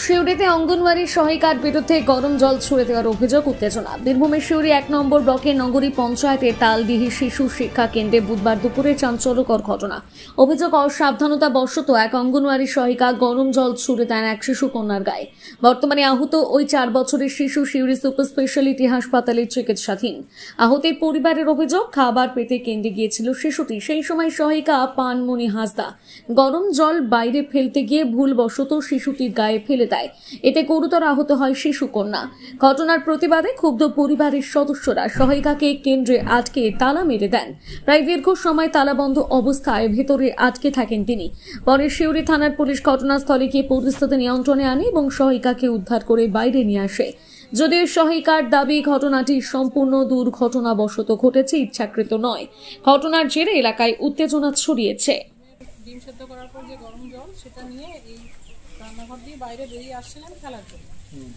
সিউড়িতে অঙ্গনওয়াড়ির সহায়িকার বিরুদ্ধে গরম জল ছুড়ে দেওয়ার অভিযোগ উত্তেজনা। বীরভূমের সিউড়ি 1 নম্বর ব্লকের নগরী পঞ্চায়েতের তালডিহি শিশু শিক্ষা কেন্দ্রে বুধবার দুপুরে চাঞ্চল্যকর ঘটনা। অভিযোগ, অসাবধানতা বশত এক অঙ্গনওয়াড়ি সহায়িকা গরম জল ছুড়ে দেন এক শিশু কন্যার গায়ে। বর্তমানে আহত ওই 4 বছরের শিশু সিউড়ি সুপার স্পেশালিটি হাসপাতালে চিকিৎসাধীন। আহতের পরিবারের অভিযোগ, খাবার পেতে কেন্দ্রে গিয়েছিল শিশুটি। সেই সময় সহায়িকা পানমণি হাসদা গরম জল বাইরে ফেলতে গিয়ে ভুলবশত শিশুটির গায়ে ফেলে দেয়। এতে গুরুতর আহত হয় শিশু কন্যা। ঘটনার প্রতিবাদে ক্ষুব্ধ পরিবারের সদস্যরা সহায়িকাকে কেন্দ্রে আটকে তালা মেরে দেন। প্রায় দীর্ঘ সময় তালাবন্ধ অবস্থায় ভেতরে আটকে থাকেন তিনি। পরে সিউড়ি থানার পুলিশ ঘটনাস্থলে গিয়ে পরিস্থিতি নিয়ন্ত্রণে আনে এবং সহায়িকাকে উদ্ধার করে বাইরে নিয়ে আসে। যদিও সহায়িকার দাবি ঘটনাটি সম্পূর্ণ দুর্ঘটনাবশত ঘটেছে, ইচ্ছাকৃত নয়। ঘটনার জেরে এলাকায় উত্তেজনা ছড়িয়েছে। ডিম সেদ্ধ করার পর যে গরম জল সেটা নিয়ে এই রান্নাঘর দিয়ে বাইরে বেরিয়ে আসছিলেন খেলার জন্য।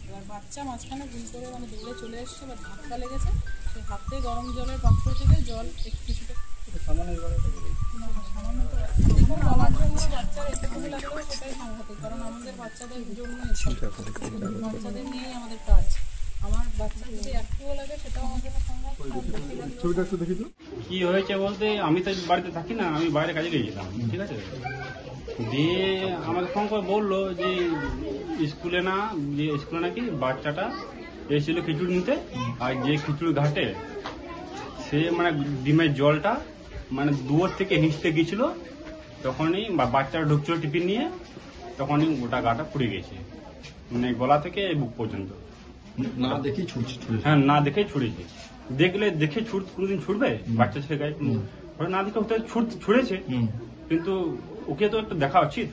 এবার বাচ্চা মাঝখানে ভুল করে দৌড়ে চলে এসছে, এবার ধাক্কা লেগেছে। সেই হাতে গরম জলের পাত্র থেকে জল একটু কিছুটা সামান্য আমার জন্য বাচ্চার একটু লাগলেও সেটাই সাংঘাতিক, কারণ আমাদের বাচ্চাদের জন্য বাচ্চাদের নিয়েই আমাদের কাজ। আমার বাচ্চা যদি একটুও লাগে সেটাও আমার জন্য সাংঘাতিক। কি হয়েছে বলতে, আমি তো বাড়িতে থাকি না, আমি বাইরে কাজে গিয়েছিলাম, ঠিক আছে। দিয়ে আমাকে ফোন করে বললো যে স্কুলে নাকি বাচ্চাটা এসেছিল খিচুড়ি নিতে, আর যে খিচুড়ি ঘাটে সে ডিমের জলটা দুয়ার থেকে হিঁচতে গিয়েছিল, তখনই বাচ্চাটা ঢুকছিল টিফিন নিয়ে, তখনই গোটা গাটা পুড়ে গেছে, গলা থেকে বুক পর্যন্ত। না দেখেই ছুটছে। হ্যাঁ, না দেখেই ছুড়েছে। দেখে কোনোদিন ছুটবে বাচ্চা ছেলে গায়ে? না দেখে ছুড়েছে, কিন্তু ওকে তো একটু দেখা উচিত।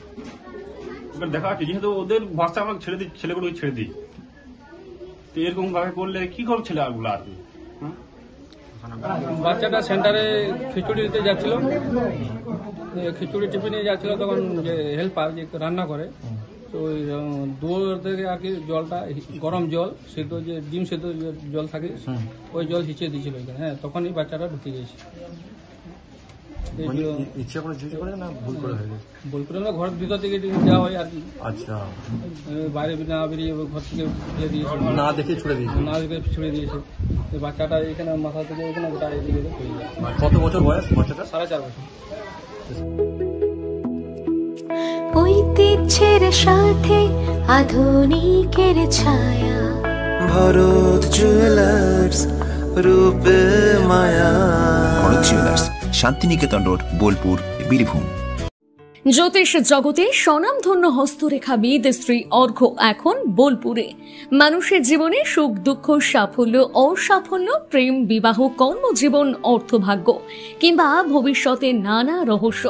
এবার দেখা উচিত, যেহেতু ওদের ভাষা আমরা ছেলেগুলোকে ছেড়ে দিই, তো এরকম ভাবে করলে কি করবে ছেলেগুলো আর কি। বাচ্চাটা সেন্টারে খিচুড়ি দিতে যাচ্ছিল, খিচুড়ি টিফিনে যাচ্ছিল, তখন যে হেল্পার যে রান্না করে, তো ওই দুয়ার থেকে আর কি জলটা গরম জল সেদ্ধ, যে ডিম সেদ্ধ জল থাকে, ওই জল হিঁচিয়ে দিয়েছিল। হ্যাঁ, তখনই বাচ্চাটা ঢুকে গেছে। ভুল করে না, ঘরের ভিতর থেকে দেওয়া হয় আর কি। আচ্ছা, বাইরে না বেরিয়ে ঘর থেকে ফেলে দিয়েছে, না দেখে ছুড়ে দিয়েছে। বাচ্চাটা এখানে মাথা থেকে এখানে গোটা এদিকে হয়ে যায়। কত বছর বয়স বাচ্চাটা? 4.5 বছর। ঐতিহ্যের সাথে আধুনিকের ছায়া, ভরত জুয়েলার্স, রূপে মায়া। Bharat jewellers, Shantiniketan road, Bolpur, Birbhum. জ্যোতিষ জগতে স্বনামধন্য হস্তরেখাবিদ শ্রী অর্ঘ্য এখন বোলপুরে। মানুষের জীবনে সুখ দুঃখ, সাফল্য অসাফল্য, প্রেম বিবাহ, কর্মজীবন, অর্থভাগ্য কিংবা ভবিষ্যতের নানা রহস্য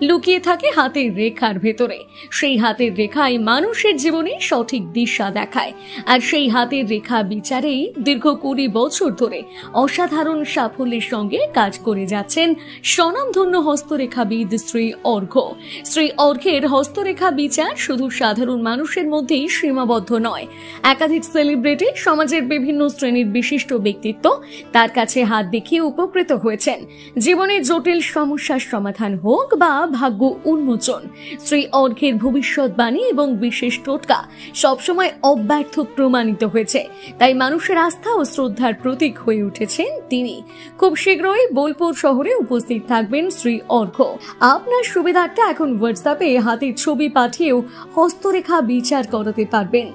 লুকিয়ে থাকে হাতের রেখার ভেতরে। সেই হাতের রেখায় মানুষের জীবনে সঠিক দিশা দেখায়। আর সেই হাতের রেখা বিচারেই দীর্ঘ 20 বছর ধরে অসাধারণ সাফল্যের সঙ্গে কাজ করে যাচ্ছেন স্বনামধন্য হস্তরেখাবিদ শ্রী অর্ঘ্য। শ্রী অর্ঘ্যের হস্তরেখা বিচার শুধু সাধারণ মানুষের মধ্যেই সীমাবদ্ধ নয়। একাধিক সেলিব্রিটি, সমাজের বিভিন্ন শ্রেণীর বিশিষ্ট ব্যক্তিত্ব তার কাছে হাত দেখিয়ে উপকৃত হয়েছেন। জীবনের জটিল সমস্যার সমাধান হোক বা ভাগ্য উন্মোচন, শ্রী অর্ঘ্যের ভবিষ্যৎবাণী এবং বিশেষ টোটকা সবসময় অব্যর্থ প্রমাণিত হয়েছে। তাই মানুষের আস্থা ও শ্রদ্ধার প্রতীক হয়ে উঠেছেন তিনি। খুব শীঘ্রই বোলপুর শহরে উপস্থিত থাকবেন শ্রী অর্ঘ্য। আপনার সুবিধার্থে এখন হোয়াটসঅ্যাপে হাতের ছবি পাঠিয়েও হস্তরেখা বিচার করাতে পারবেন।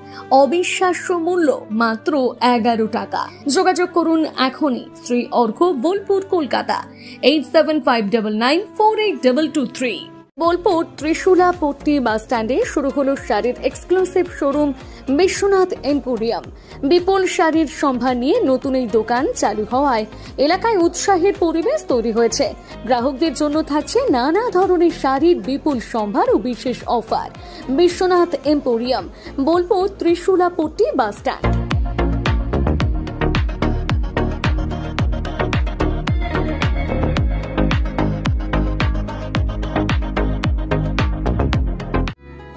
অবিশ্বাস্য মূল্য মাত্র 11 টাকা। যোগাযোগ করুন এখনই। শ্রী অর্ঘ্য, বোলপুর, কলকাতা, 8759948223। বোলপুর ত্রিশুলা পট্টি বাস স্ট্যান্ডে শুরু হলো শাড়ির এক্সক্লুসিভ শোরুম বিশ্বনাথ এম্পোরিয়াম। বিপুল শাড়ির সম্ভার নিয়ে নতুন এই দোকান চালু হওয়ায় এলাকায় উৎসাহের পরিবেশ তৈরি হয়েছে। গ্রাহকদের জন্য থাকছে নানা ধরনের শাড়ির বিপুল সম্ভার ও বিশেষ অফার। বিশ্বনাথ এম্পোরিয়াম, বোলপুর ত্রিশুলা পট্টি বাস স্ট্যান্ড।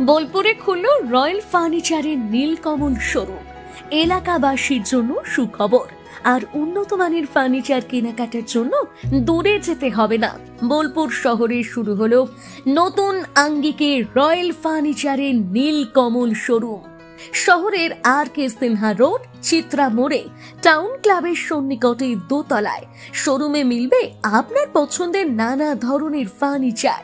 বোলপুরে খুলল রয়্যাল ফার্নিচারের নীলকমল শোরুম। এলাকাবাসীর জন্য সুখবর, আর উন্নত মানের ফার্নিচার কেনাকাটার জন্য দূরে যেতে হবে না। বোলপুর শহরে শুরু হলো নতুন আঙ্গিকে রয়্যাল ফার্নিচারের নীলকমল শোরুম। শহরের আর কে সিনহা রোড, চিত্রা মোড়ে, টাউন ক্লাবের সন্নিকটে দোতলায়। শোরুমে মিলবে আপনার পছন্দের নানা ধরনের ফার্নিচার,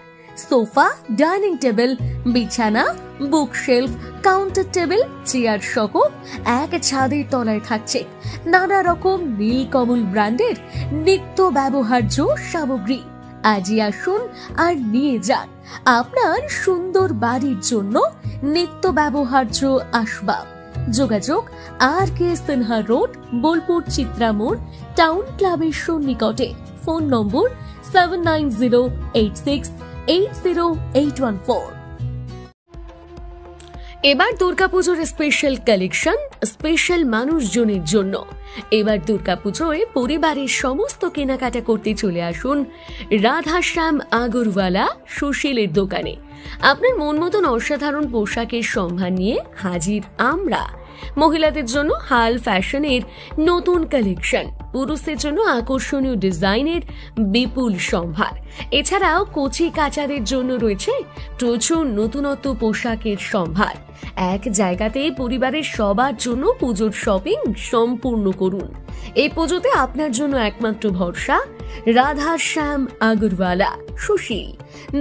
সোফা, ডাইনিং টেবিল, বিছানা, বুকশেলফ, কাউন্টার টেবিল, চেয়ার সহ এক ছাদের তলায় থাকছে নানা রকম নীলকমল ব্র্যান্ডের নিত্য ব্যবহার্য সামগ্রী। আজই আসুন আর নিয়ে যান আপনার সুন্দর বাড়ির জন্য নিত্য ব্যবহার্য আসবাব। যোগাযোগ আর কে সিনহা রোড, বোলপুর, চিত্রা মোড়, টাউন ক্লাবের সন্নিকটে। ফোন নম্বর 7908680814। এবার দুর্গাপুজোর স্পেশাল কালেকশন স্পেশাল মানুষজনের জন্য। এবার দুর্গাপুজোয় পরিবারের সমস্ত কেনাকাটা করতে চলে আসুন রাধাশ্যাম আগরওয়ালা সুশীলের দোকানে। আপনার মন মতন অসাধারণ পোশাকের সম্ভার নিয়ে হাজির আমরা। মহিলাদের জন্য হাল ফ্যাশনের নতুন কালেকশন, পুরুষদের জন্য আকর্ষণীয় ডিজাইনের বিপুল সম্ভার। এছাড়াও কচি কাচাদের জন্য রয়েছে প্রচুর নতুনত্ব পোশাকের সম্ভার। এক জায়গাতে পরিবারের সবার জন্য পুজোর শপিং সম্পূর্ণ করুন। এই পুজোতে আপনার জন্য একমাত্র ভরসা রাধাশ্যাম আগরওয়ালা সুশীল।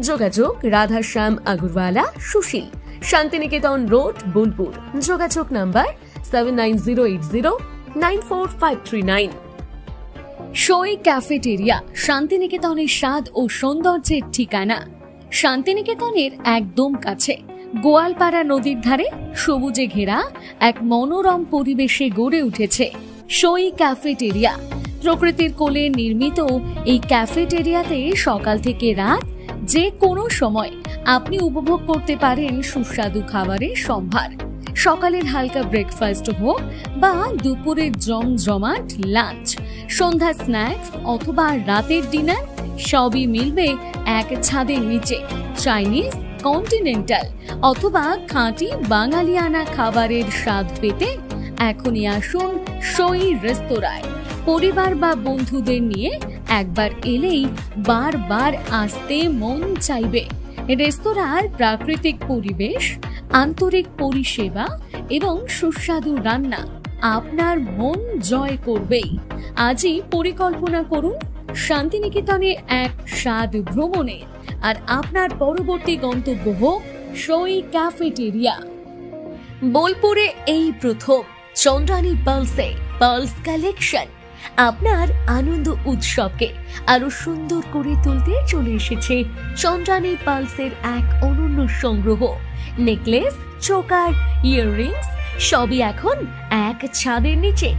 যোগাযোগ রাধাশ্যাম আগরওয়ালা সুশীল, শান্তিনিকেতন রোড, বোলপুর। যোগাযোগ নাম্বার 7908094539। সই ক্যাফেটেরিয়া, শান্তিনিকেতনের স্বাদ ও সৌন্দর্যের ঠিকানা। শান্তিনিকেতনের একদম কাছে গোয়ালপাড়া নদীর ধারে সবুজে ঘেরা এক মনোরম পরিবেশে গড়ে উঠেছে সই ক্যাফেটেরিয়া। প্রকৃতির কোলে নির্মিত এই ক্যাফেটেরিয়াতে সকাল থেকে রাত যে কোনো সময় আপনি উপভোগ করতে পারেন সুস্বাদু খাবারের সম্ভার। সকালের হালকা ব্রেকফাস্ট হোক বা দুপুরের জমজমাট লাঞ্চ, সন্ধ্যা স্ন্যাক্স অথবা রাতের ডিনার, সবই মিলবে এক ছাদের নিচে। চাইনিজ, কন্টিনেন্টাল অথবা খাঁটি বাঙালিয়ানা খাবারের স্বাদ পেতে এখনই আসুন সই রেস্তোরাঁয়। পরিবার বা বন্ধুদের নিয়ে একবার এলেই বারবার আসতে মন চাইবে। রেস্তোরাঁর প্রাকৃতিক পরিবেশ, আন্তরিক পরিষেবা এবং সুস্বাদু রান্না আপনার মন জয় করবেই। আজই পরিকল্পনা করুন শান্তিনিকেতনে এক স্বাদ ভ্রমণের, আর আপনার পরবর্তী গন্তব্য হোক সই ক্যাফেটেরিয়া। বোলপুরে এই প্রথম চন্দ্রানী পালসে পালস কালেকশন আপনার আনন্দ উৎসবকে আরো সুন্দর করে তুলতে চলে এসেছে চন্দ্রানী পালসের এক অনন্য সংগ্রহ। নেকলেস, চোকার, ইয়াররিংস সবই এখন এক ছাদের নিচে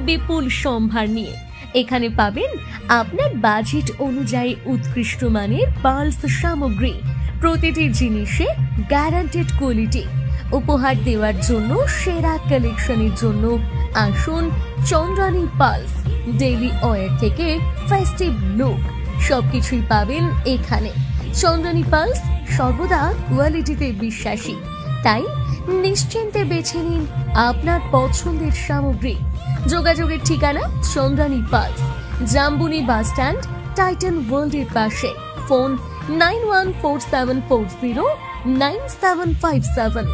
বিপুল সম্ভার নিয়ে। এখানে পাবেন আপনার বাজেট অনুযায়ী উৎকৃষ্ট মানের পালস সামগ্রী, প্রতিটি জিনিসে গ্যারান্টেড কোয়ালিটি। উপহার দেওয়ার জন্য সেরা কালেকশনের জন্য আসুন চন্দ্রানী পালস। ডেইলি ওয়্যার থেকে ফেস্টিভ লুক সবকিছুই পাবেন এখানে। চন্দ্রানী পালস সর্বদা কোয়ালিটিতে বিশ্বাসী, তাই নিশ্চিন্তে বেছে নিন আপনার পছন্দের সামগ্রী। যোগাযোগের ঠিকানা Chandrani pulse, Jambuni bus stand, Titan ওয়ার্ল্ডের পাশে। ফোন 9147409757।